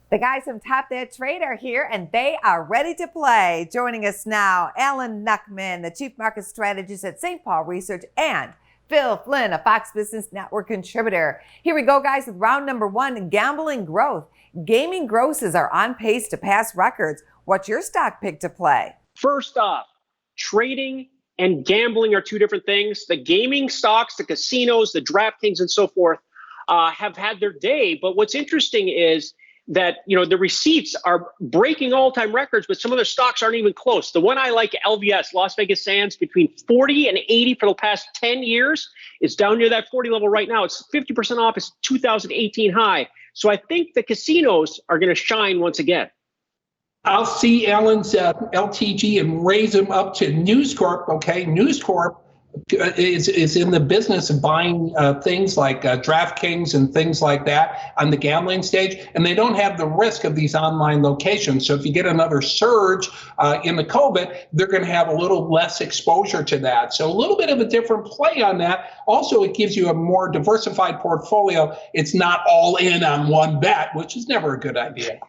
The guys from Top That Trade are here and they are ready to play. Joining us now, Alan Nuckman, the Chief Market Strategist at St. Paul Research, and Phil Flynn, a Fox Business Network contributor. Here we go, guys, with round number one, gambling growth. Gaming grosses are on pace to pass records. What's your stock pick to play? First off, trading and gambling are two different things. The gaming stocks, the casinos, the DraftKings and so forth have had their day. But what's interesting is that, the receipts are breaking all-time records, but some of their stocks aren't even close. The one I like, LVS, Las Vegas Sands, between 40 and 80 for the past 10 years. It's down near that 40 level right now. It's 50% off its 2018 high. So I think the casinos are going to shine once again. I'll see Alan's LTG and raise him up to News Corp. Okay, News Corp is in the business of buying things like DraftKings and things like that on the gambling stage, and they don't have the risk of these online locations. So if you get another surge in the COVID, they're going to have a little less exposure to that. So a little bit of a different play on that. Also, it gives you a more diversified portfolio. It's not all in on one bet, which is never a good idea.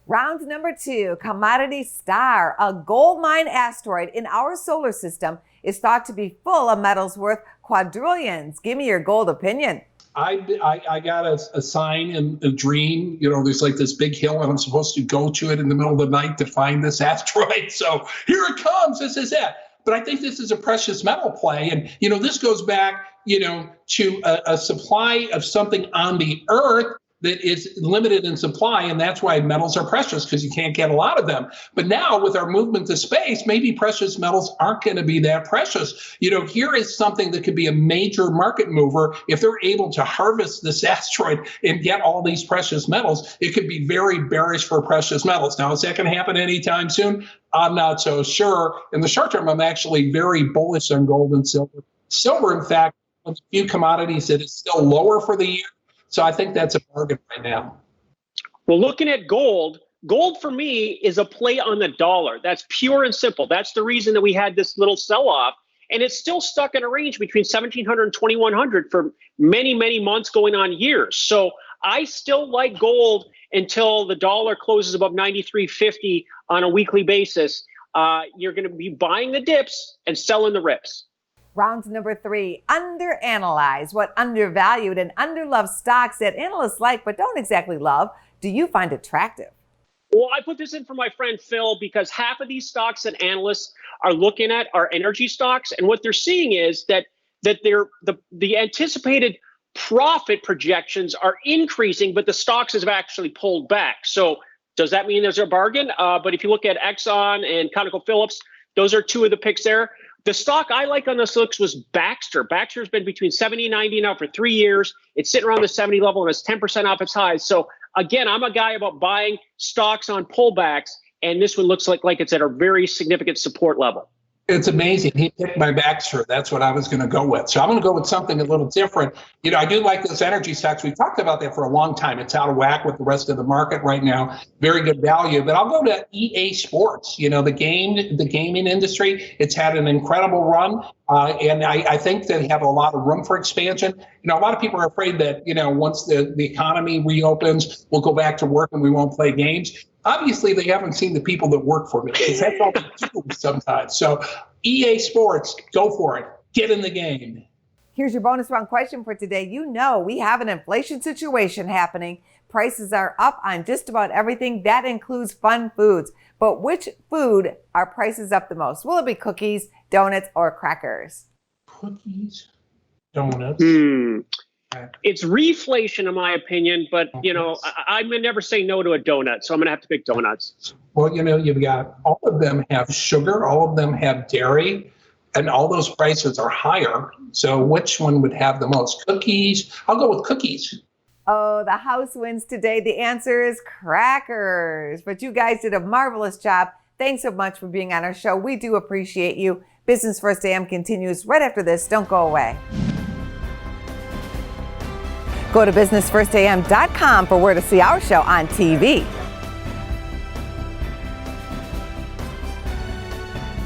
Round number two, Commodity Star, a gold mine asteroid in our solar system, is thought to be full of metals worth quadrillions. Give me your gold opinion. I got a sign in a dream. There's like this big hill, and I'm supposed to go to it in the middle of the night to find this asteroid. So here it comes. This is it. But I think this is a precious metal play. And, this goes back, to a supply of something on the Earth that is limited in supply, and that's why metals are precious, because you can't get a lot of them. But now with our movement to space, maybe precious metals aren't going to be that precious. Here is something that could be a major market mover. If they're able to harvest this asteroid and get all these precious metals, it could be very bearish for precious metals. Now, is that going to happen anytime soon? I'm not so sure. In the short term, I'm actually very bullish on gold and silver. Silver, in fact, one of the few commodities that is still lower for the year. So I think that's a bargain right now. Well, looking at gold for me is a play on the dollar. That's pure and simple. That's the reason that we had this little sell-off. And it's still stuck in a range between 1,700 and 2,100 for many, many months going on years. So I still like gold until the dollar closes above 93.50 on a weekly basis. You're going to be buying the dips and selling the rips. Round number three, underanalyze. What undervalued and underloved stocks that analysts like but don't exactly love do you find attractive? Well, I put this in for my friend Phil because half of these stocks that analysts are looking at are energy stocks. And what they're seeing is that the anticipated profit projections are increasing, but the stocks have actually pulled back. So does that mean there's a bargain? But if you look at Exxon and ConocoPhillips, those are two of the picks there. The stock I like on this looks was Baxter. Baxter has been between 70 and 90 now for 3 years. It's sitting around the 70 level and it's 10% off its highs. So again, I'm a guy about buying stocks on pullbacks, and this one looks like it's at a very significant support level. It's amazing. He picked my Baxter. That's what I was going to go with. So I'm going to go with something a little different. I do like those energy stocks. We talked about that for a long time. It's out of whack with the rest of the market right now. Very good value. But I'll go to EA Sports. The gaming industry. It's had an incredible run. And I think they have a lot of room for expansion. A lot of people are afraid that, once the economy reopens, we'll go back to work and we won't play games. Obviously, they haven't seen the people that work for me, because that's all they do sometimes. So EA Sports, go for it. Get in the game. Here's your bonus round question for today. We have an inflation situation happening. Prices are up on just about everything. That includes fun foods. But which food are prices up the most? Will it be cookies, donuts, or crackers? Cookies, donuts. It's reflation, in my opinion, but, I'm going to never say no to a donut, so I'm going to have to pick donuts. Well, you've got all of them have sugar, all of them have dairy, and all those prices are higher. So which one would have the most? Cookies? I'll go with cookies. Oh, the house wins today. The answer is crackers. But you guys did a marvelous job. Thanks so much for being on our show. We do appreciate you. Business First AM continues right after this. Don't go away. Go to businessfirstam.com for where to see our show on TV.